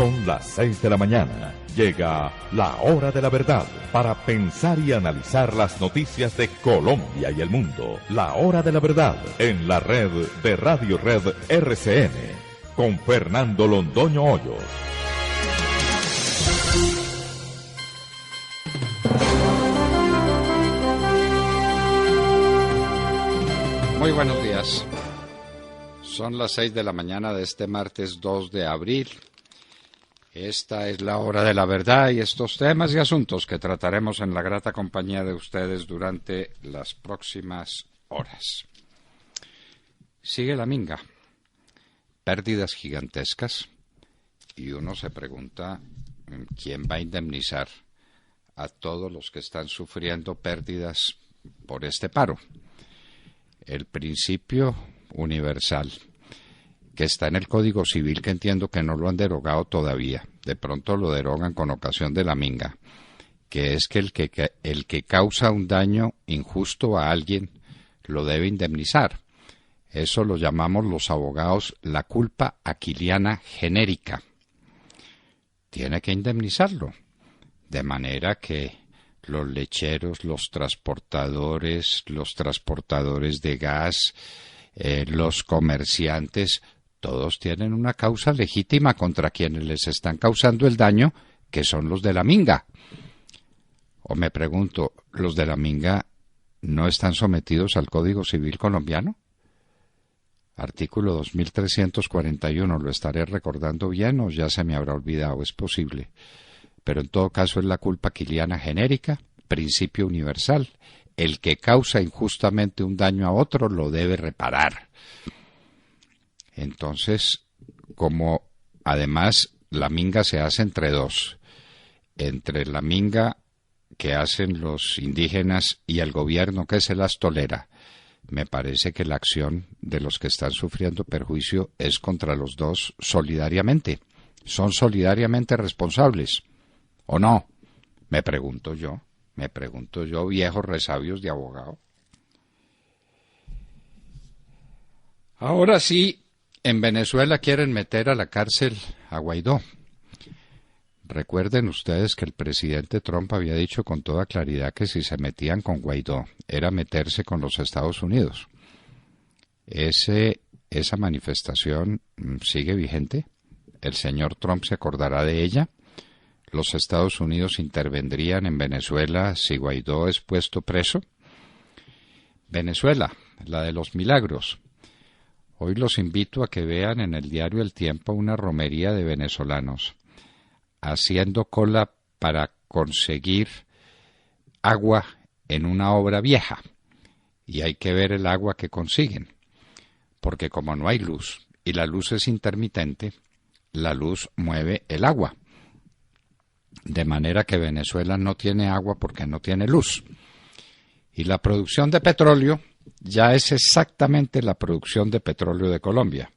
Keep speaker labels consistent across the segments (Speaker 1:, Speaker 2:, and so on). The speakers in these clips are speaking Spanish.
Speaker 1: Son las 6 de la mañana. Llega la hora de la verdad para pensar y analizar las noticias de Colombia y el mundo. La hora de la verdad en la red de Radio Red RCN con Fernando Londoño Hoyos.
Speaker 2: Muy buenos días. Son las 6 de la mañana de este martes 2 de abril. Esta es la hora de la verdad y estos temas y asuntos que trataremos en la grata compañía de ustedes durante las próximas horas. Sigue la minga. Pérdidas gigantescas. Y uno se pregunta, ¿quién va a indemnizar a todos los que están sufriendo pérdidas por este paro? El principio universal que está en el Código Civil, que entiendo que no lo han derogado todavía, de pronto lo derogan con ocasión de la minga, que es que el que causa un daño injusto a alguien lo debe indemnizar. Eso lo llamamos los abogados la culpa aquiliana genérica. Tiene que indemnizarlo, de manera que los lecheros, los transportadores de gas, los comerciantes, todos tienen una causa legítima contra quienes les están causando el daño, que son los de la minga. O me pregunto, ¿los de la minga no están sometidos al Código Civil colombiano? Artículo 2341, ¿lo estaré recordando bien o ya se me habrá olvidado? Es posible. Pero en todo caso es la culpa aquiliana genérica, principio universal. El que causa injustamente un daño a otro lo debe reparar. Entonces, como además la minga se hace entre dos, entre la minga que hacen los indígenas y el gobierno que se las tolera, me parece que la acción de los que están sufriendo perjuicio es contra los dos solidariamente. Son solidariamente responsables. ¿O no? Me pregunto yo, viejos resabios de abogado. Ahora sí, en Venezuela quieren meter a la cárcel a Guaidó. Recuerden ustedes que el presidente Trump había dicho con toda claridad que si se metían con Guaidó era meterse con los Estados Unidos. Esa manifestación sigue vigente. El señor Trump se acordará de ella. ¿Los Estados Unidos intervendrían en Venezuela si Guaidó es puesto preso? Venezuela, la de los milagros. Hoy los invito a que vean en el diario El Tiempo una romería de venezolanos haciendo cola para conseguir agua en una obra vieja. Y hay que ver el agua que consiguen, porque como no hay luz y la luz es intermitente, la luz mueve el agua. De manera que Venezuela no tiene agua porque no tiene luz. Y la producción de petróleo ya es exactamente la producción de petróleo de Colombia.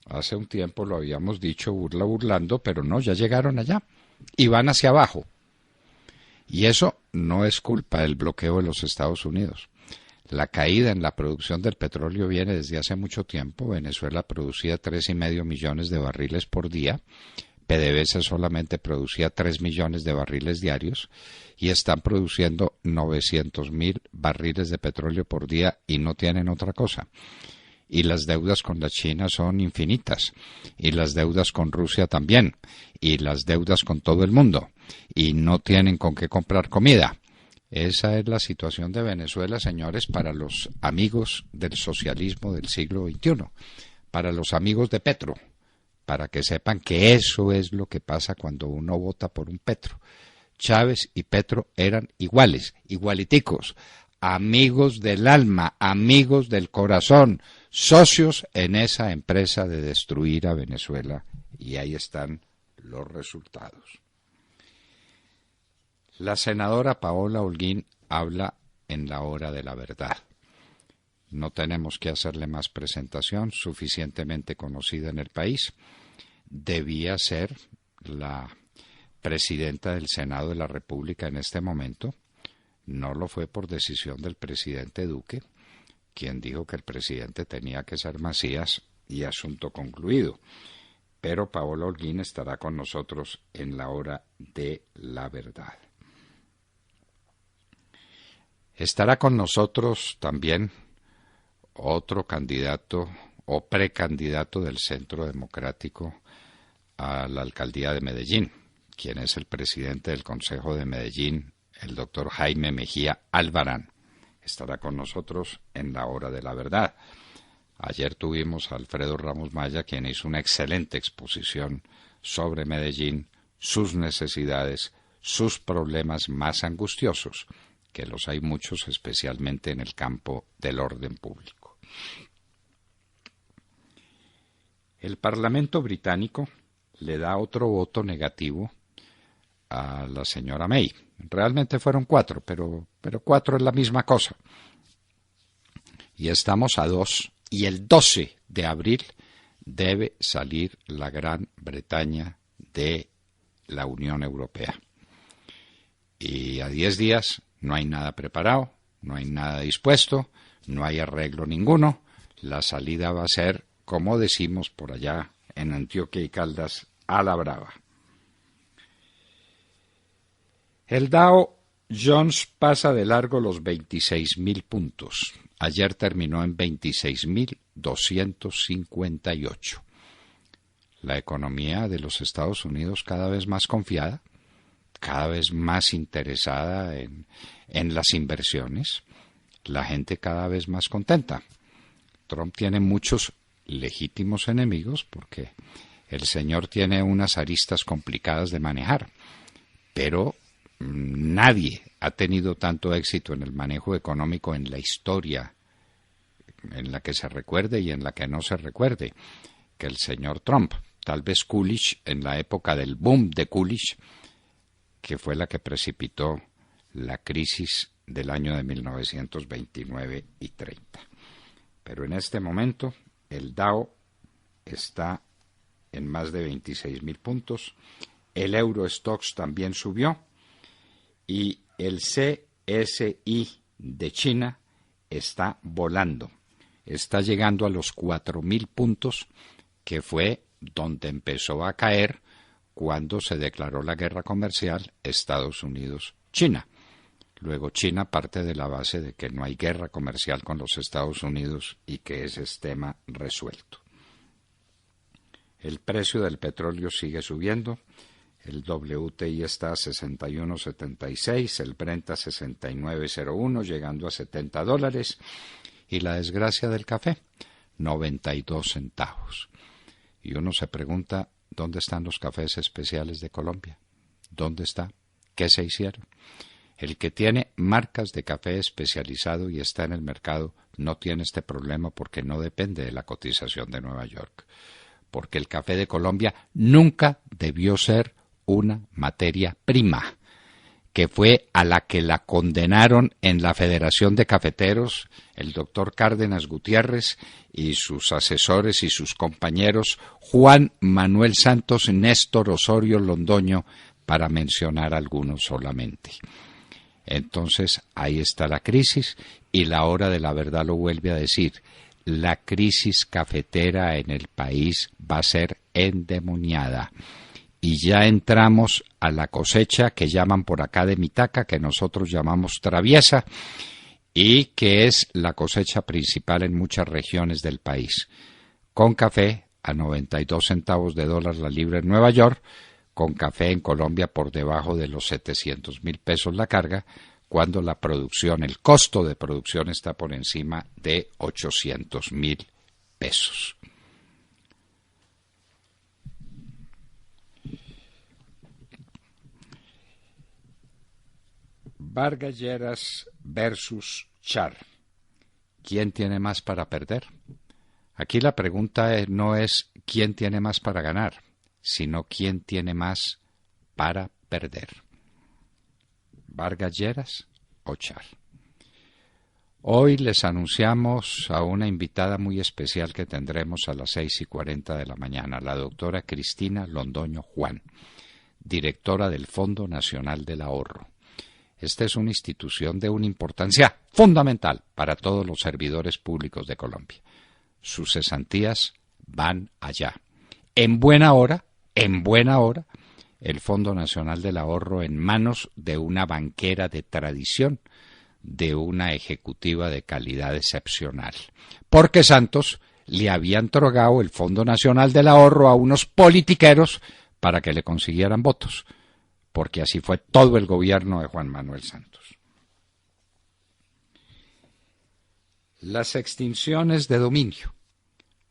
Speaker 2: Hace un tiempo lo habíamos dicho burlando, pero no, ya llegaron allá y van hacia abajo. Y eso no es culpa del bloqueo de los Estados Unidos. La caída en la producción del petróleo viene desde hace mucho tiempo. Venezuela producía 3,5 millones de barriles por día. PDVSA solamente producía 3 millones de barriles diarios y están produciendo 900,000 barriles de petróleo por día y no tienen otra cosa. Y las deudas con la China son infinitas, y las deudas con Rusia también, y las deudas con todo el mundo, y no tienen con qué comprar comida. Esa es la situación de Venezuela, señores, para los amigos del socialismo del siglo XXI, para los amigos de Petro, para que sepan que eso es lo que pasa cuando uno vota por un Petro. Chávez y Petro eran iguales, igualiticos, amigos del alma, amigos del corazón, socios en esa empresa de destruir a Venezuela, y ahí están los resultados. La senadora Paola Holguín habla en la hora de la verdad. No tenemos que hacerle más presentación, suficientemente conocida en el país. Debía ser la presidenta del Senado de la República en este momento. No lo fue por decisión del presidente Duque, quien dijo que el presidente tenía que ser Macías, y asunto concluido. pero Paola Holguín estará con nosotros en la hora de la verdad. Estará con nosotros también otro candidato o precandidato del Centro Democrático a la alcaldía de Medellín, quien es el presidente del Consejo de Medellín, el doctor Jaime Mejía Albarán. Estará con nosotros en la hora de la verdad. Ayer tuvimos a Alfredo Ramos Maya, quien hizo una excelente exposición sobre Medellín, sus necesidades, sus problemas más angustiosos, que los hay muchos, especialmente en el campo del orden público. El Parlamento británico le da otro voto negativo a la señora May. Realmente fueron 4, pero 4 es la misma cosa. Y estamos a 2, y el 12 de abril debe salir la Gran Bretaña de la Unión Europea. Y a 10 días no hay nada preparado, no hay nada dispuesto, no hay arreglo ninguno. La salida va a ser, como decimos por allá en Antioquia y Caldas, a la brava. El Dow Jones pasa de largo los 26.000 puntos. Ayer terminó en 26.258. La economía de los Estados Unidos cada vez más confiada, cada vez más interesada en las inversiones, la gente cada vez más contenta. Trump tiene muchos legítimos enemigos porque el señor tiene unas aristas complicadas de manejar, pero nadie ha tenido tanto éxito en el manejo económico en la historia, en la que se recuerde y en la que no se recuerde, que el señor Trump. Tal vez Coolidge, en la época del boom de Coolidge, que fue la que precipitó la crisis del año de 1929 y 30. Pero en este momento el Dow está en más de 26.000 puntos, el Eurostoxx también subió, y el CSI de China está volando, está llegando a los 4.000 puntos, que fue donde empezó a caer cuando se declaró la guerra comercial Estados Unidos-China. Luego China parte de la base de que no hay guerra comercial con los Estados Unidos y que ese es tema resuelto. El precio del petróleo sigue subiendo. El WTI está a 61.76, el Brent a 69.01, llegando a $70. Y la desgracia del café, 92 centavos. Y uno se pregunta, ¿dónde están los cafés especiales de Colombia? ¿Dónde está? ¿Qué se hicieron? El que tiene marcas de café especializado y está en el mercado no tiene este problema porque no depende de la cotización de Nueva York. Porque el café de Colombia nunca debió ser una materia prima, que fue a la que la condenaron en la Federación de Cafeteros el doctor Cárdenas Gutiérrez y sus asesores y sus compañeros Juan Manuel Santos, Néstor Osorio Londoño, para mencionar algunos solamente. Entonces ahí está la crisis, y la hora de la verdad lo vuelve a decir. La crisis cafetera en el país va a ser endemoniada. Y ya entramos a la cosecha que llaman por acá de Mitaca, que nosotros llamamos traviesa, y que es la cosecha principal en muchas regiones del país. Con café a 92 centavos de dólar la libra en Nueva York, con café en Colombia por debajo de los 700.000 pesos la carga, cuando la producción, el costo de producción está por encima de 800.000 pesos. Vargas Lleras versus Char. ¿Quién tiene más para perder? Aquí la pregunta no es quién tiene más para ganar, sino quién tiene más para perder. ¿Vargas Lleras o Char? Hoy les anunciamos a una invitada muy especial que tendremos a las 6:40 de la mañana, la doctora Cristina Londoño Juan, directora del Fondo Nacional del Ahorro. Esta es una institución de una importancia fundamental para todos los servidores públicos de Colombia. Sus cesantías van allá. en buena hora, el Fondo Nacional del Ahorro en manos de una banquera de tradición, de una ejecutiva de calidad excepcional. Porque Santos le había entregado el Fondo Nacional del Ahorro a unos politiqueros para que le consiguieran votos, porque así fue todo el gobierno de Juan Manuel Santos. Las extinciones de dominio.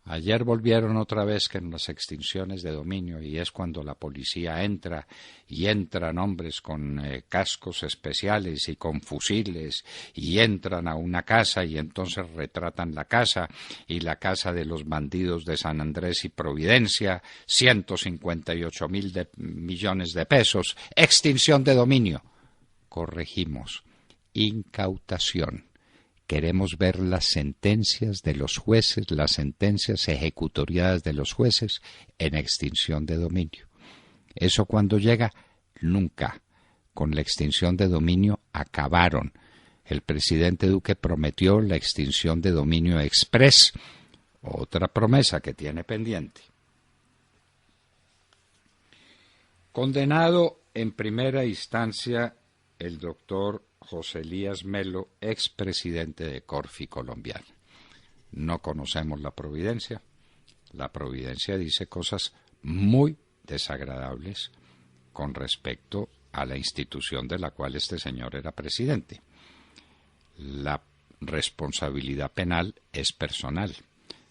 Speaker 2: Ayer volvieron otra vez con las extinciones de dominio, y es cuando la policía entra, y entran hombres con cascos especiales y con fusiles, y entran a una casa y entonces retratan la casa, y la casa de los bandidos de San Andrés y Providencia, 158 millones de pesos, extinción de dominio. Corregimos, incautación. Queremos ver las sentencias de los jueces, las sentencias ejecutoriadas de los jueces en extinción de dominio. ¿Eso cuando llega? Nunca. Con la extinción de dominio acabaron. El presidente Duque prometió la extinción de dominio express, otra promesa que tiene pendiente. Condenado en primera instancia el doctor José Elías Melo, expresidente de Corfi colombiano. No conocemos la providencia. La providencia dice cosas muy desagradables con respecto a la institución de la cual este señor era presidente. La responsabilidad penal es personal.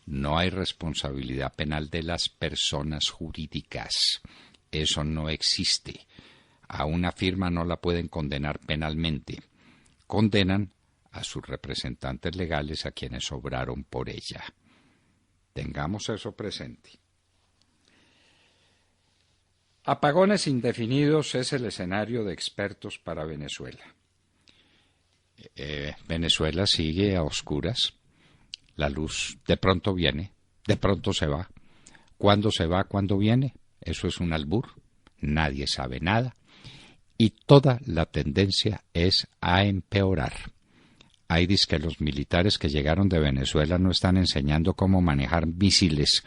Speaker 2: No hay responsabilidad penal de las personas jurídicas. Eso no existe. A una firma no la pueden condenar penalmente. Condenan a sus representantes legales, a quienes obraron por ella. Tengamos eso presente. Apagones indefinidos es el escenario de expertos para Venezuela. Venezuela sigue a oscuras. La luz de pronto viene, de pronto se va. ¿Cuándo se va? ¿Cuándo viene? Eso es un albur. Nadie sabe nada. Y toda la tendencia es a empeorar. Hay que los militares que llegaron de Venezuela no están enseñando cómo manejar misiles,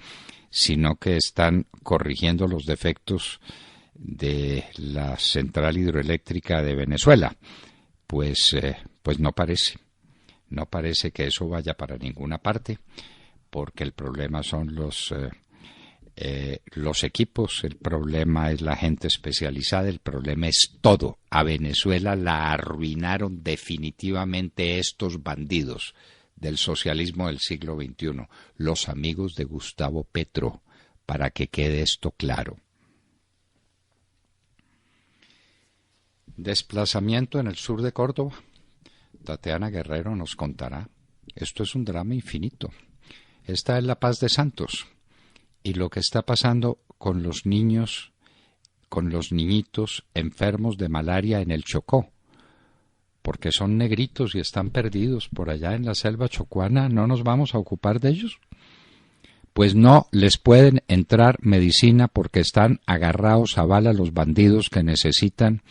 Speaker 2: sino que están corrigiendo los defectos de la central hidroeléctrica de Venezuela. Pues no parece que eso vaya para ninguna parte, porque el problema son los equipos, el problema es la gente especializada, el problema es todo. A Venezuela la arruinaron definitivamente estos bandidos del socialismo del siglo XXI, los amigos de Gustavo Petro, para que quede esto claro. Desplazamiento en el sur de Córdoba. Tatiana Guerrero nos contará. Esto es un drama infinito. Esta es la paz de Santos. Y lo que está pasando con los niños, con los niñitos enfermos de malaria en el Chocó, porque son negritos y están perdidos por allá en la selva chocuana, ¿no nos vamos a ocupar de ellos? Pues no les pueden entrar medicina porque están agarrados a bala los bandidos que necesitan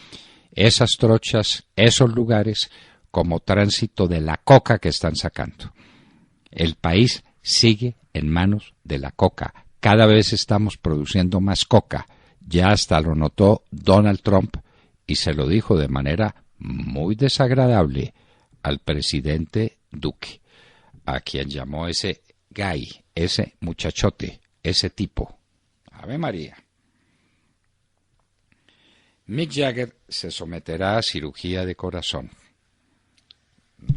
Speaker 2: esas trochas, esos lugares, como tránsito de la coca que están sacando. El país sigue en manos de la coca. Cada vez estamos produciendo más coca. Ya hasta lo notó Donald Trump y se lo dijo de manera muy desagradable al presidente Duque, a quien llamó ese gay, ese muchachote, ese tipo. Ave María. Mick Jagger se someterá a cirugía de corazón.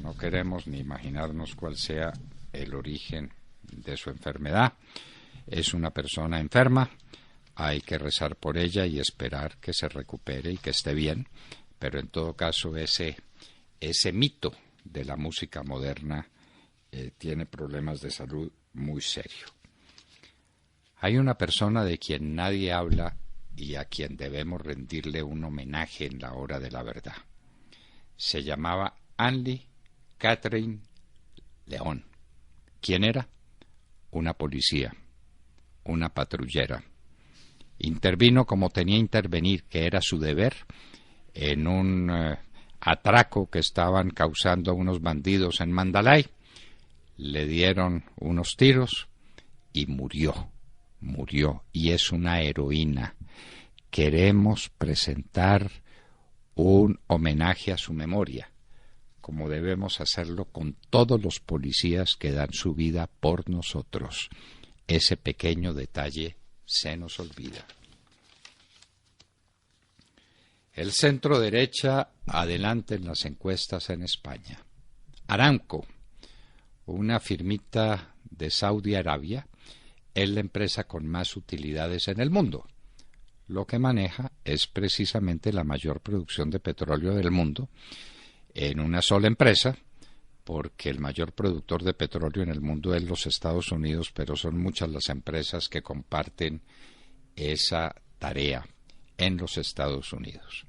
Speaker 2: No queremos ni imaginarnos cuál sea el origen de su enfermedad. Es una persona enferma, hay que rezar por ella y esperar que se recupere y que esté bien, pero en todo caso ese mito de la música moderna tiene problemas de salud muy serios. Hay una persona de quien nadie habla y a quien debemos rendirle un homenaje en la hora de la verdad. Se llamaba Annie Catherine León. ¿Quién era? Una policía, una patrullera. Intervino como tenía que intervenir, que era su deber, en un atraco que estaban causando unos bandidos en Mandalay. Le dieron unos tiros y murió murió y es una heroína. Queremos presentar un homenaje a su memoria, como debemos hacerlo con todos los policías que dan su vida por nosotros. Ese pequeño detalle se nos olvida. El centro derecha adelante en las encuestas en España. Aramco, una firmita de Saudi Arabia, es la empresa con más utilidades en el mundo. Lo que maneja es precisamente la mayor producción de petróleo del mundo en una sola empresa, porque el mayor productor de petróleo en el mundo es los Estados Unidos, pero son muchas las empresas que comparten esa tarea en los Estados Unidos.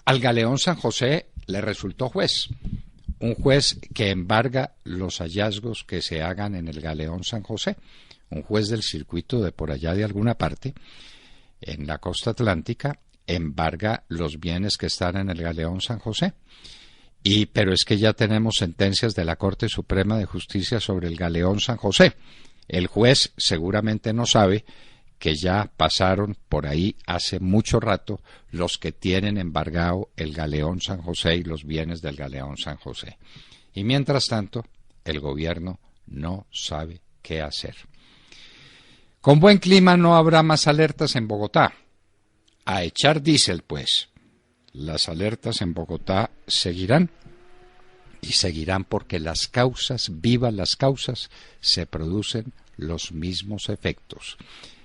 Speaker 2: Al Galeón San José le resultó juez, un juez que embarga los hallazgos que se hagan en el Galeón San José, un juez del circuito de por allá de alguna parte, en la costa atlántica, embarga los bienes que están en el Galeón San José. Pero es que ya tenemos sentencias de la Corte Suprema de Justicia sobre el Galeón San José. El juez seguramente no sabe que ya pasaron por ahí hace mucho rato los que tienen embargado el Galeón San José y los bienes del Galeón San José. Y mientras tanto, el gobierno no sabe qué hacer. Con buen clima no habrá más alertas en Bogotá. A echar diésel, pues. Las alertas en Bogotá seguirán, y seguirán porque las causas, vivas las causas, se producen los mismos efectos.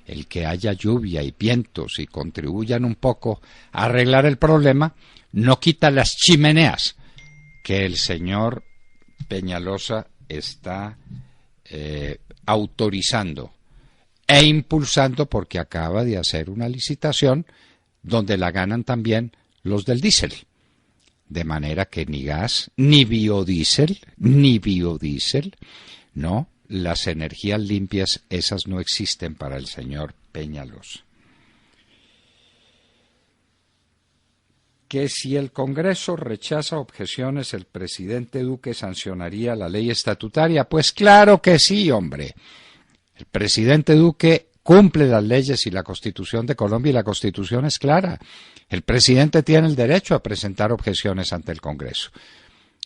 Speaker 2: El que haya lluvia y vientos y contribuyan un poco a arreglar el problema, no quita las chimeneas que el señor Peñalosa está autorizando e impulsando, porque acaba de hacer una licitación donde la ganan también los del diésel. De manera que ni gas, ni biodiesel, no, las energías limpias, esas no existen para el señor Peñalosa. Que si el Congreso rechaza objeciones, el presidente Duque sancionaría la ley estatutaria. Pues claro que sí, hombre. El presidente Duque cumple las leyes y la Constitución de Colombia, y la Constitución es clara. El presidente tiene el derecho a presentar objeciones ante el Congreso.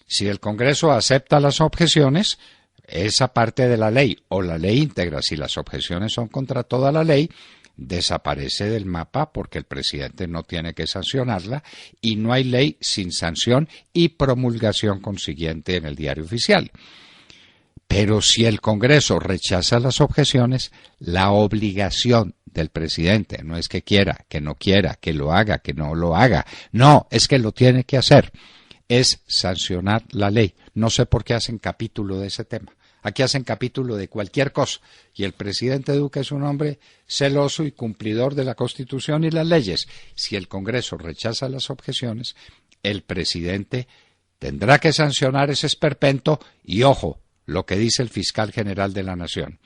Speaker 2: Si el Congreso acepta las objeciones, esa parte de la ley o la ley íntegra, si las objeciones son contra toda la ley, desaparece del mapa porque el presidente no tiene que sancionarla y no hay ley sin sanción y promulgación consiguiente en el Diario Oficial. Pero si el Congreso rechaza las objeciones, la obligación del presidente no es que quiera, que no quiera, que lo haga, que no lo haga. No, es que lo tiene que hacer. Es sancionar la ley. No sé por qué hacen capítulo de ese tema. Aquí hacen capítulo de cualquier cosa. Y el presidente Duque es un hombre celoso y cumplidor de la Constitución y las leyes. Si el Congreso rechaza las objeciones, el presidente tendrá que sancionar ese esperpento y, ojo, lo que dice el fiscal general de la Nación.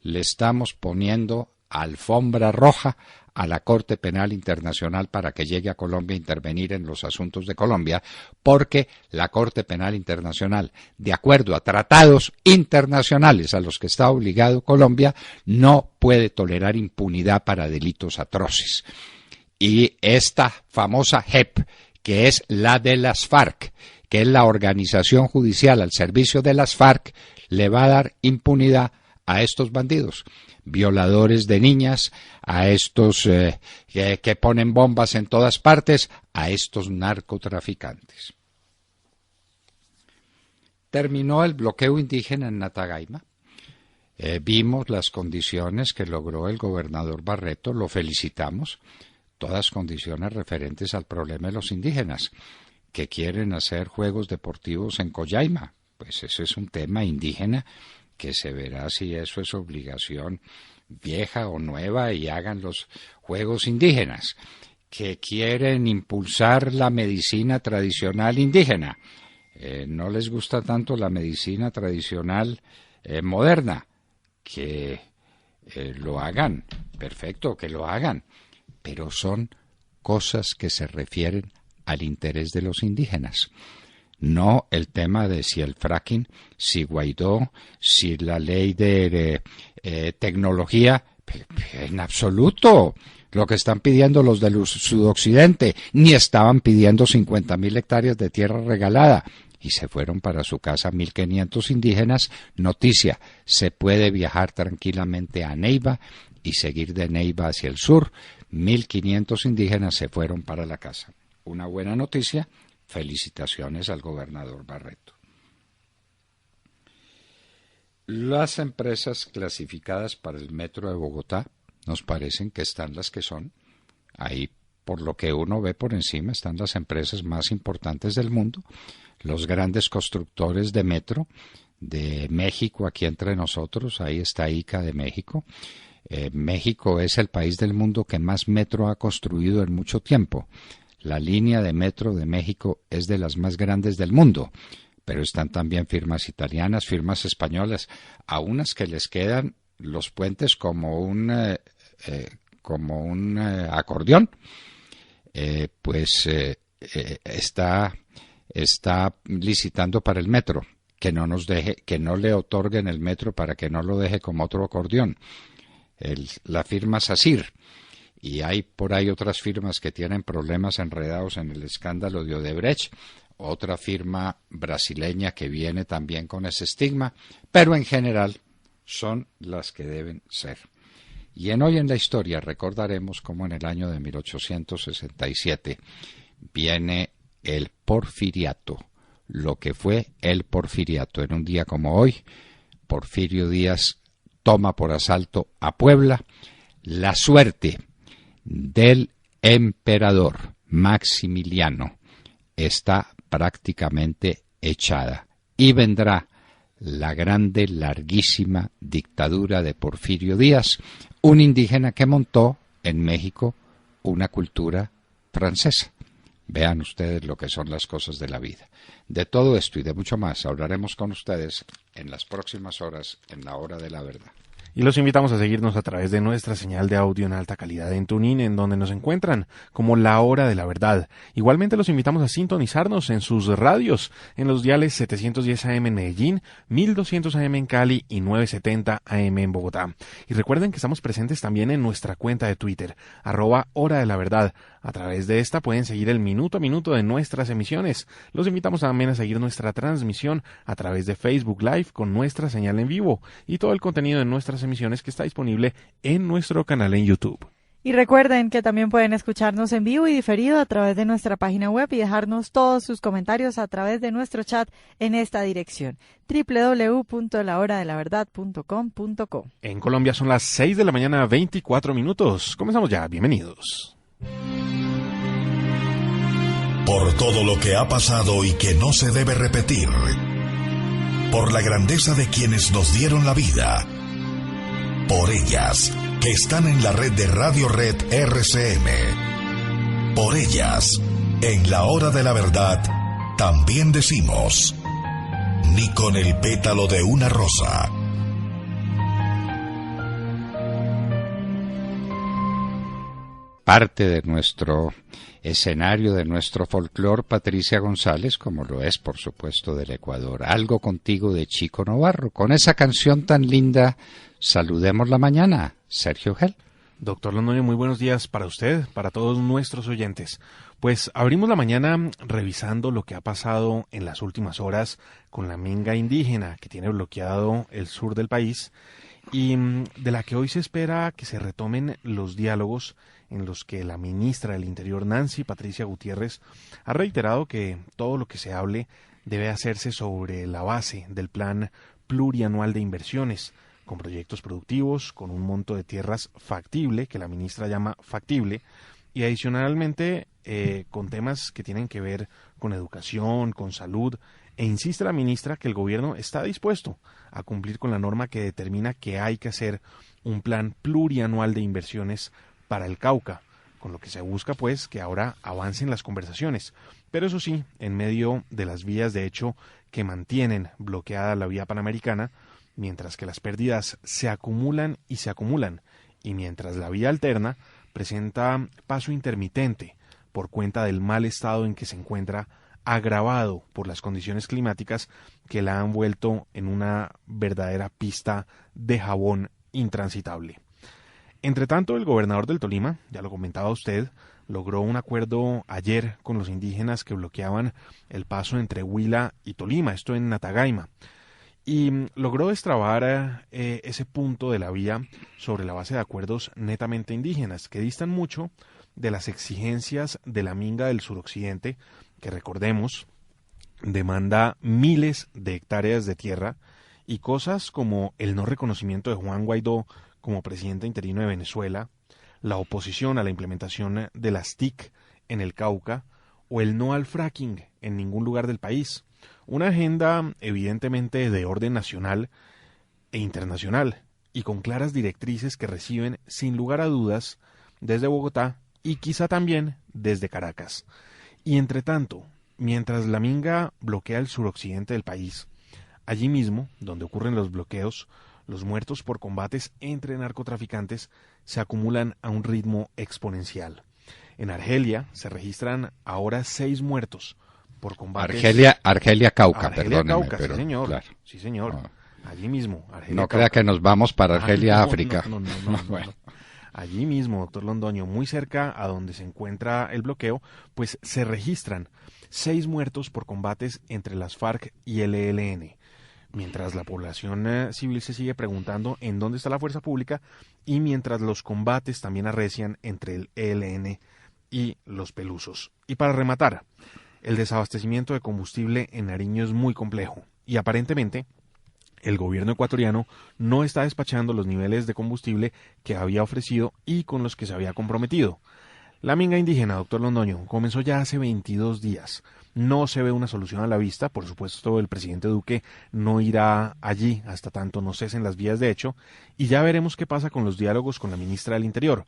Speaker 2: Le estamos poniendo alfombra roja a la Corte Penal Internacional para que llegue a Colombia a intervenir en los asuntos de Colombia, porque la Corte Penal Internacional, de acuerdo a tratados internacionales a los que está obligado Colombia, no puede tolerar impunidad para delitos atroces. Y esta famosa JEP, que es la de las FARC, que es la organización judicial al servicio de las FARC, le va a dar impunidad a estos bandidos, violadores de niñas, a estos que ponen bombas en todas partes, a estos narcotraficantes. Terminó el bloqueo indígena en Natagaima. Vimos las condiciones que logró el gobernador Barreto, lo felicitamos, todas condiciones referentes al problema de los indígenas, que quieren hacer juegos deportivos en Collaima. Pues ese es un tema indígena que se verá si eso es obligación vieja o nueva y hagan los juegos indígenas. Que quieren impulsar la medicina tradicional indígena. No les gusta tanto la medicina tradicional moderna. Que lo hagan, perfecto, que lo hagan. Pero son cosas que se refieren al interés de los indígenas. No el tema de si el fracking, si Guaidó, si la ley de tecnología, En absoluto. Lo que están pidiendo los del sudoccidente, ni estaban pidiendo 50.000 hectáreas de tierra regalada. Y se fueron para su casa 1.500 indígenas. Noticia, se puede viajar tranquilamente a Neiva y seguir de Neiva hacia el sur. 1.500 indígenas se fueron para la casa. Una buena noticia. Felicitaciones al gobernador Barreto. Las empresas clasificadas para el metro de Bogotá nos parecen que están las que son. Ahí, por lo que uno ve por encima, están las empresas más importantes del mundo, los grandes constructores de metro de México, aquí entre nosotros. Ahí está ICA de México. México es el país del mundo que más metro ha construido en mucho tiempo. La línea de metro de México es de las más grandes del mundo, pero están también firmas italianas, firmas españolas, a unas que les quedan los puentes como un acordeón. Está licitando para el metro, que no le otorguen el metro para que no lo deje como otro acordeón. La firma SACIR. Y hay por ahí otras firmas que tienen problemas enredados en el escándalo de Odebrecht, otra firma brasileña que viene también con ese estigma, pero en general son las que deben ser. Y hoy en la historia recordaremos cómo en el año de 1867 viene el Porfiriato, lo que fue el Porfiriato. En un día como hoy, Porfirio Díaz toma por asalto a Puebla. La suerte del emperador Maximiliano está prácticamente echada y vendrá la grande, larguísima dictadura de Porfirio Díaz, un indígena que montó en México una cultura francesa. Vean ustedes lo que son las cosas de la vida. De todo esto y de mucho más hablaremos con ustedes en las próximas horas en la Hora de la Verdad.
Speaker 3: Y los invitamos a seguirnos a través de nuestra señal de audio en alta calidad en TuneIn, en donde nos encuentran como La Hora de la Verdad. Igualmente los invitamos a sintonizarnos en sus radios, en los diales 710 AM en Medellín, 1200 AM en Cali y 970 AM en Bogotá. Y recuerden que estamos presentes también en nuestra cuenta de Twitter, @Hora de la Verdad. A través de esta pueden seguir el minuto a minuto de nuestras emisiones. Los invitamos también a seguir nuestra transmisión a través de Facebook Live con nuestra señal en vivo y todo el contenido de nuestras emisiones que está disponible en nuestro canal en YouTube.
Speaker 4: Y recuerden que también pueden escucharnos en vivo y diferido a través de nuestra página web y dejarnos todos sus comentarios a través de nuestro chat en esta dirección, www.lahoradelaverdad.com.co.
Speaker 3: En Colombia son las 6 de la mañana, 24 minutos. Comenzamos ya. Bienvenidos.
Speaker 5: Por todo lo que ha pasado y que no se debe repetir. Por la grandeza de quienes nos dieron la vida. Por ellas, que están en la red de Radio Red RCM. Por ellas, en la Hora de la Verdad, también decimos, ni con el pétalo de una rosa.
Speaker 2: Parte de nuestro escenario, de nuestro folclor, Patricia González, como lo es, por supuesto, del Ecuador. Algo contigo de Chico Novarro. Con esa canción tan linda, saludemos la mañana. Sergio Gel.
Speaker 3: Doctor Londoño, muy buenos días para usted, para todos nuestros oyentes. Pues abrimos la mañana revisando lo que ha pasado en las últimas horas con la minga indígena que tiene bloqueado el sur del país y de la que hoy se espera que se retomen los diálogos en los que la ministra del Interior, Nancy Patricia Gutiérrez, ha reiterado que todo lo que se hable debe hacerse sobre la base del plan plurianual de inversiones, con proyectos productivos, con un monto de tierras factible, que la ministra llama factible, y adicionalmente con temas que tienen que ver con educación, con salud, e insiste la ministra que el gobierno está dispuesto a cumplir con la norma que determina que hay que hacer un plan plurianual de inversiones para el Cauca, con lo que se busca pues que ahora avancen las conversaciones, pero eso sí, en medio de las vías de hecho que mantienen bloqueada la vía panamericana, mientras que las pérdidas se acumulan, y mientras la vía alterna presenta paso intermitente por cuenta del mal estado en que se encuentra, agravado por las condiciones climáticas que la han vuelto en una verdadera pista de jabón intransitable. Entre tanto, el gobernador del Tolima, ya lo comentaba usted, logró un acuerdo ayer con los indígenas que bloqueaban el paso entre Huila y Tolima, esto en Natagaima, y logró destrabar ese punto de la vía sobre la base de acuerdos netamente indígenas, que distan mucho de las exigencias de la Minga del suroccidente, que recordemos, demanda miles de hectáreas de tierra y cosas como el no reconocimiento de Juan Guaidó como presidente interino de Venezuela, la oposición a la implementación de las TIC en el Cauca o el no al fracking en ningún lugar del país. Una agenda evidentemente de orden nacional e internacional y con claras directrices que reciben sin lugar a dudas desde Bogotá y quizá también desde Caracas. Y entre tanto, mientras la Minga bloquea el suroccidente del país, allí mismo, donde ocurren los bloqueos, los muertos por combates entre narcotraficantes se acumulan a un ritmo exponencial. En Argelia se registran ahora 6 muertos por combates.
Speaker 2: Argelia Cauca,
Speaker 3: Argelia
Speaker 2: perdóneme,
Speaker 3: Cauca,
Speaker 2: pero
Speaker 3: sí señor,
Speaker 2: claro.
Speaker 3: sí señor.
Speaker 2: No.
Speaker 3: Allí mismo, Argelia
Speaker 2: No
Speaker 3: Cauca.
Speaker 2: crea que nos vamos para Argelia, África.
Speaker 3: No.
Speaker 2: Bueno.
Speaker 3: Allí mismo, doctor Londoño, muy cerca a donde se encuentra el bloqueo, pues se registran 6 muertos por combates entre las FARC y el ELN, mientras la población civil se sigue preguntando en dónde está la fuerza pública y mientras los combates también arrecian entre el ELN y los pelusos. Y para rematar, el desabastecimiento de combustible en Nariño es muy complejo y aparentemente el gobierno ecuatoriano no está despachando los niveles de combustible que había ofrecido y con los que se había comprometido. La Minga indígena, doctor Londoño, comenzó ya hace 22 días. No se ve una solución a la vista. Por supuesto, el presidente Duque no irá allí hasta tanto no cesen las vías de hecho. Y ya veremos qué pasa con los diálogos con la ministra del Interior.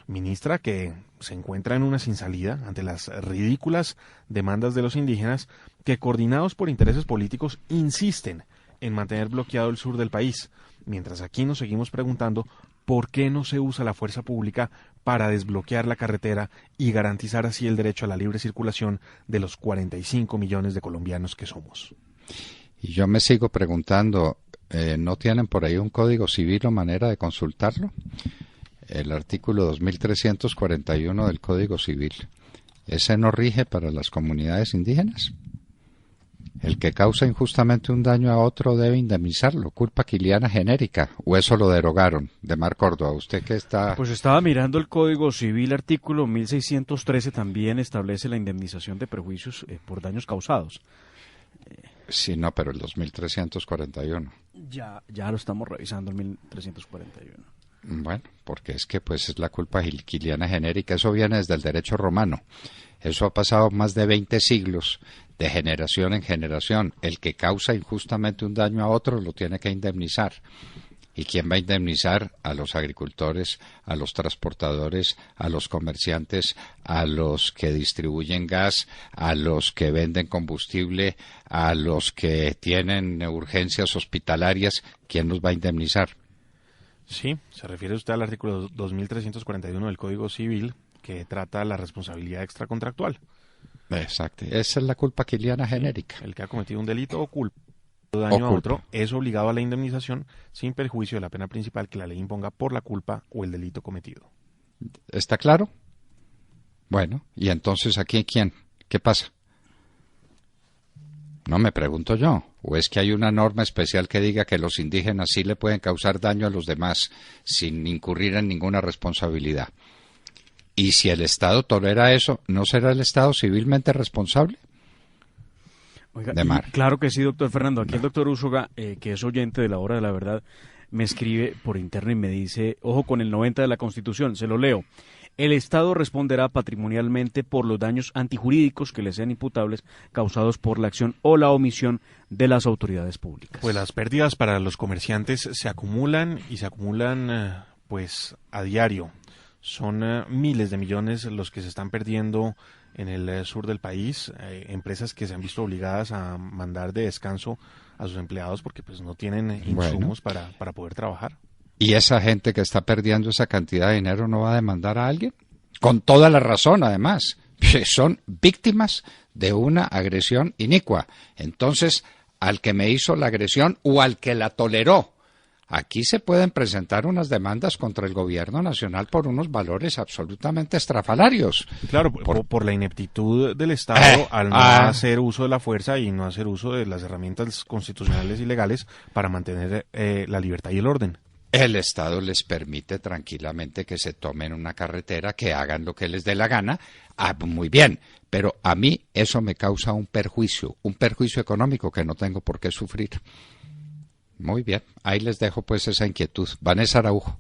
Speaker 3: Ministra que se encuentra en una sin salida ante las ridículas demandas de los indígenas que, coordinados por intereses políticos, insisten en mantener bloqueado el sur del país, mientras aquí nos seguimos preguntando por qué no se usa la fuerza pública para desbloquear la carretera y garantizar así el derecho a la libre circulación de los 45 millones de colombianos que somos.
Speaker 2: Y yo me sigo preguntando, ¿no tienen por ahí un código civil o manera de consultarlo? El artículo 2341 del Código Civil, ¿ese no rige para las comunidades indígenas? El que causa injustamente un daño a otro debe indemnizarlo, culpa quiliana genérica, o eso lo derogaron. De Mar Córdoba, usted que está...
Speaker 6: Pues estaba mirando el Código Civil, artículo 1613 también establece la indemnización de perjuicios por daños causados.
Speaker 2: Sí, no, pero el 2341.
Speaker 6: Ya lo estamos revisando, el 1341.
Speaker 2: Bueno, porque es que pues es la culpa quiliana genérica, eso viene desde el derecho romano. Eso ha pasado más de 20 siglos, de generación en generación. El que causa injustamente un daño a otro lo tiene que indemnizar. ¿Y quién va a indemnizar? A los agricultores, a los transportadores, a los comerciantes, a los que distribuyen gas, a los que venden combustible, a los que tienen urgencias hospitalarias. ¿Quién los va a indemnizar?
Speaker 3: Sí, se refiere usted al artículo 2341 del Código Civil, que trata la responsabilidad extracontractual.
Speaker 2: Exacto, esa es la culpa quiliana genérica.
Speaker 3: El que ha cometido un delito o culpa daño a otro es obligado a la indemnización sin perjuicio de la pena principal que la ley imponga por la culpa o el delito cometido.
Speaker 2: ¿Está claro? Bueno, y entonces aquí ¿quién? ¿Qué pasa? No me pregunto yo. ¿O es que hay una norma especial que diga que los indígenas sí le pueden causar daño a los demás sin incurrir en ninguna responsabilidad? Y si el Estado tolera eso, ¿no será el Estado civilmente responsable?
Speaker 6: Oiga,
Speaker 2: De Mar.
Speaker 6: Claro que sí, doctor Fernando. Aquí el doctor Úsuga, que es oyente de la Hora de la Verdad, me escribe por interno y me dice, ojo con el 90 de la Constitución, se lo leo. El Estado responderá patrimonialmente por los daños antijurídicos que le sean imputables causados por la acción o la omisión de las autoridades públicas.
Speaker 3: Pues las pérdidas para los comerciantes se acumulan y se acumulan pues a diario. Son miles de millones los que se están perdiendo en el sur del país, empresas que se han visto obligadas a mandar de descanso a sus empleados porque pues no tienen insumos para poder trabajar.
Speaker 2: ¿Y esa gente que está perdiendo esa cantidad de dinero no va a demandar a alguien? Con toda la razón, además. Son víctimas de una agresión inicua. Entonces, al que me hizo la agresión o al que la toleró, Aquí se pueden presentar unas demandas contra el gobierno nacional por unos valores absolutamente estrafalarios.
Speaker 3: Claro, por la ineptitud del Estado al no hacer uso de la fuerza y no hacer uso de las herramientas constitucionales y legales para mantener la libertad y el orden.
Speaker 2: El Estado les permite tranquilamente que se tomen una carretera, que hagan lo que les dé la gana. Muy bien, pero a mí eso me causa un perjuicio económico que no tengo por qué sufrir. Muy bien, ahí les dejo pues esa inquietud. Vanessa Araujo.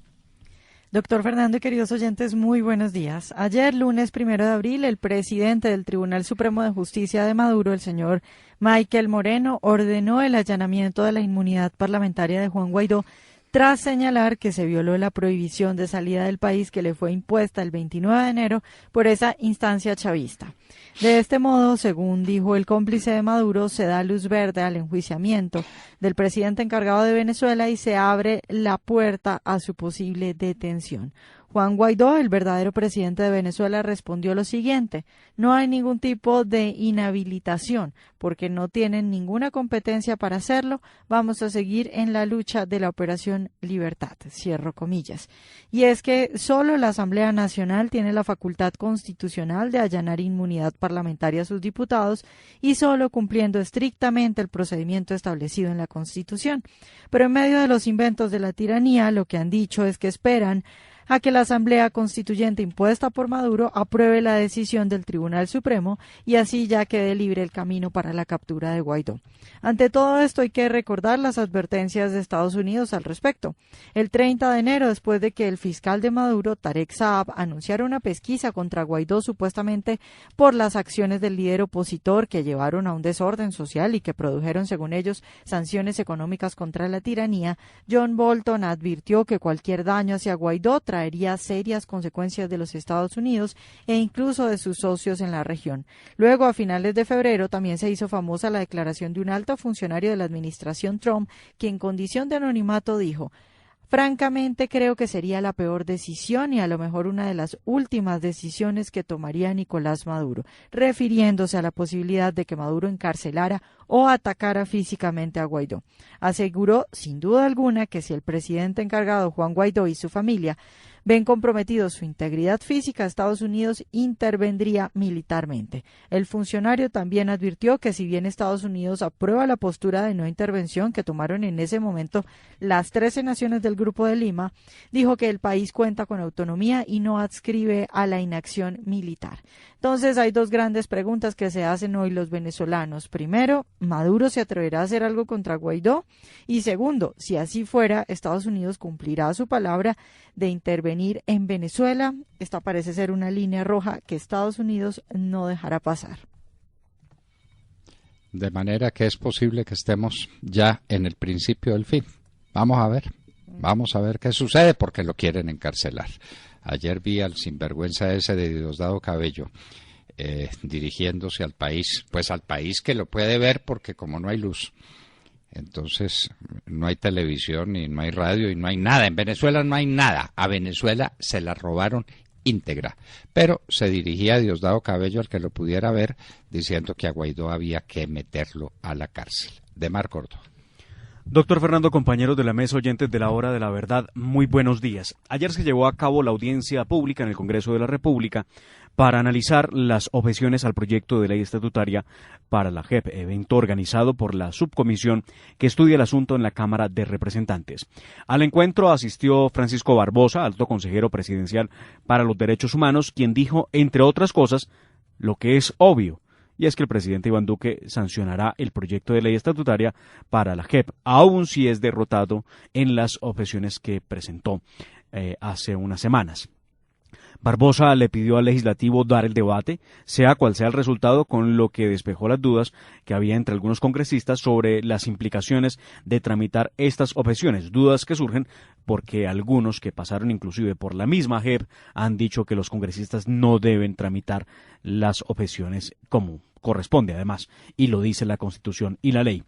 Speaker 4: Doctor Fernando y queridos oyentes, muy buenos días. Ayer, lunes 1 de abril, el presidente del Tribunal Supremo de Justicia de Maduro, el señor Michael Moreno, ordenó el allanamiento de la inmunidad parlamentaria de Juan Guaidó, tras señalar que se violó la prohibición de salida del país que le fue impuesta el 29 de enero por esa instancia chavista. De este modo, según dijo el cómplice de Maduro, se da luz verde al enjuiciamiento del presidente encargado de Venezuela y se abre la puerta a su posible detención. Juan Guaidó, el verdadero presidente de Venezuela, respondió lo siguiente: no hay ningún tipo de inhabilitación porque no tienen ninguna competencia para hacerlo, vamos a seguir en la lucha de la Operación Libertad, cierro comillas. Y es que solo la Asamblea Nacional tiene la facultad constitucional de allanar inmunidad parlamentaria a sus diputados y solo cumpliendo estrictamente el procedimiento establecido en la Constitución. Pero en medio de los inventos de la tiranía, lo que han dicho es que esperan a que la Asamblea Constituyente impuesta por Maduro apruebe la decisión del Tribunal Supremo y así ya quede libre el camino para la captura de Guaidó. Ante todo esto hay que recordar las advertencias de Estados Unidos al respecto. El 30 de enero, después de que el fiscal de Maduro, Tarek Saab, anunciara una pesquisa contra Guaidó supuestamente por las acciones del líder opositor que llevaron a un desorden social y que produjeron, según ellos, sanciones económicas contra la tiranía, John Bolton advirtió que cualquier daño hacia Guaidó traería serias consecuencias de los Estados Unidos e incluso de sus socios en la región. Luego, a finales de febrero, también se hizo famosa la declaración de un alto funcionario de la administración Trump, que en condición de anonimato dijo: francamente creo que sería la peor decisión y a lo mejor una de las últimas decisiones que tomaría Nicolás Maduro, refiriéndose a la posibilidad de que Maduro encarcelara o atacara físicamente a Guaidó. Aseguró, sin duda alguna, que si el presidente encargado Juan Guaidó y su familia ven comprometidos su integridad física, Estados Unidos intervendría militarmente. El funcionario también advirtió que si bien Estados Unidos aprueba la postura de no intervención que tomaron en ese momento las 13 naciones del Grupo de Lima, dijo que el país cuenta con autonomía y no adscribe a la inacción militar. Entonces hay dos grandes preguntas que se hacen hoy los venezolanos. Primero, ¿Maduro se atreverá a hacer algo contra Guaidó? Y segundo, si así fuera, ¿Estados Unidos cumplirá su palabra de intervenir en Venezuela? Esta parece ser una línea roja que Estados Unidos no dejará pasar.
Speaker 2: De manera que es posible que estemos ya en el principio del fin. Vamos a ver qué sucede porque lo quieren encarcelar. Ayer vi al sinvergüenza ese de Diosdado Cabello dirigiéndose al país, pues al país que lo puede ver porque como no hay luz, entonces no hay televisión y no hay radio y no hay nada. En Venezuela no hay nada. A Venezuela se la robaron íntegra, pero se dirigía a Diosdado Cabello, al que lo pudiera ver, diciendo que a Guaidó había que meterlo a la cárcel. De Mar Córdoba.
Speaker 6: Doctor Fernando, compañeros de la mesa, oyentes de la Hora de la Verdad, muy buenos días. Ayer se llevó a cabo la audiencia pública en el Congreso de la República para analizar las objeciones al proyecto de ley estatutaria para la JEP, evento organizado por la subcomisión que estudia el asunto en la Cámara de Representantes. Al encuentro asistió Francisco Barbosa, alto consejero presidencial para los derechos humanos, quien dijo, entre otras cosas, lo que es obvio, y es que el presidente Iván Duque sancionará el proyecto de ley estatutaria para la JEP, aun si es derrotado en las objeciones que presentó hace unas semanas. Barbosa le pidió al legislativo dar el debate, sea cual sea el resultado, con lo que despejó las dudas que había entre algunos congresistas sobre las implicaciones de tramitar estas objeciones, dudas que surgen porque algunos que pasaron inclusive por la misma JEP han dicho que los congresistas no deben tramitar las objeciones como corresponde además, y lo dice la Constitución y la ley.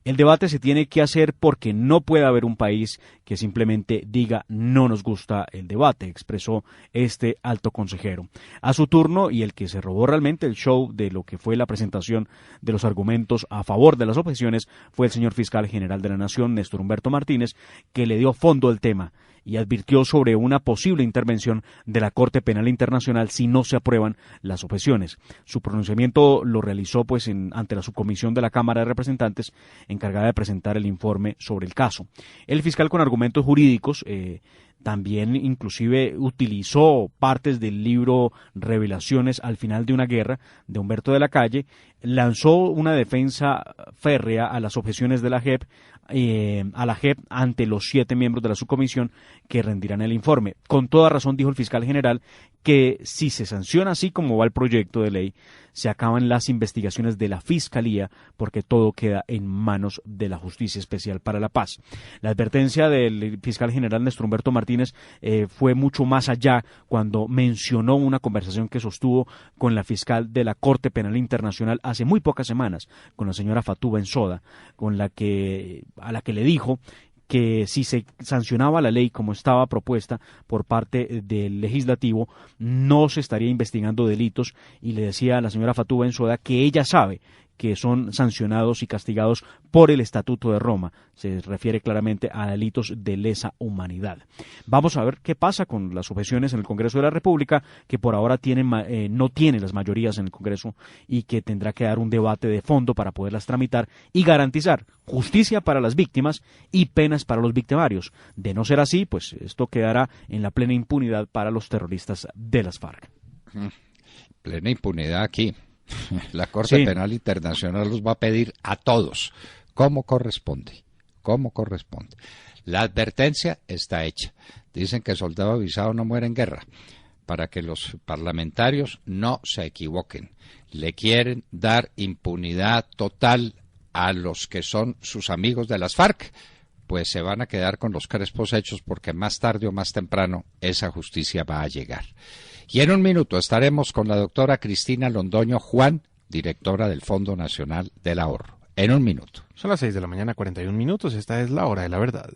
Speaker 6: El debate se tiene que hacer porque no puede haber un país que simplemente diga no nos gusta el debate, expresó este alto consejero. A su turno, y el que se robó realmente el show de lo que fue la presentación de los argumentos a favor de las objeciones fue el señor fiscal general de la Nación, Néstor Humberto Martínez, que le dio fondo al tema y advirtió sobre una posible intervención de la Corte Penal Internacional si no se aprueban las objeciones. Su pronunciamiento lo realizó ante la subcomisión de la Cámara de Representantes encargada de presentar el informe sobre el caso. El fiscal, con argumentos jurídicos, también inclusive utilizó partes del libro Revelaciones al final de una guerra de Humberto de la Calle, lanzó una defensa férrea a las objeciones de la JEP, ante los 7 miembros de la subcomisión que rendirán el informe. Con toda razón dijo el fiscal general que si se sanciona así como va el proyecto de ley, se acaban las investigaciones de la Fiscalía porque todo queda en manos de la Justicia Especial para la Paz. La advertencia del fiscal general Néstor Humberto Martínez fue mucho más allá cuando mencionó una conversación que sostuvo con la fiscal de la Corte Penal Internacional hace muy pocas semanas, con la señora Fatou Bensouda, a la que le dijo que si se sancionaba la ley como estaba propuesta por parte del legislativo, no se estaría investigando delitos, y le decía a la señora Fatou Bensouda que ella sabe que son sancionados y castigados por el Estatuto de Roma. Se refiere claramente a delitos de lesa humanidad. Vamos a ver qué pasa con las objeciones en el Congreso de la República, que por ahora no tiene las mayorías en el Congreso y que tendrá que dar un debate de fondo para poderlas tramitar y garantizar justicia para las víctimas y penas para los victimarios. De no ser así, pues esto quedará en la plena impunidad para los terroristas de las FARC.
Speaker 2: Plena impunidad aquí. La Corte Penal Internacional los va a pedir a todos, como corresponde. La advertencia está hecha. Dicen que soldado avisado no muere en guerra. Para que los parlamentarios no se equivoquen. Le quieren dar impunidad total a los que son sus amigos de las FARC, pues se van a quedar con los crespos hechos, porque más tarde o más temprano esa justicia va a llegar. Y en un minuto estaremos con la doctora Cristina Londoño Juan, directora del Fondo Nacional del Ahorro. En un minuto.
Speaker 3: Son las 6 de la mañana, 41 minutos. Esta es la hora de la verdad.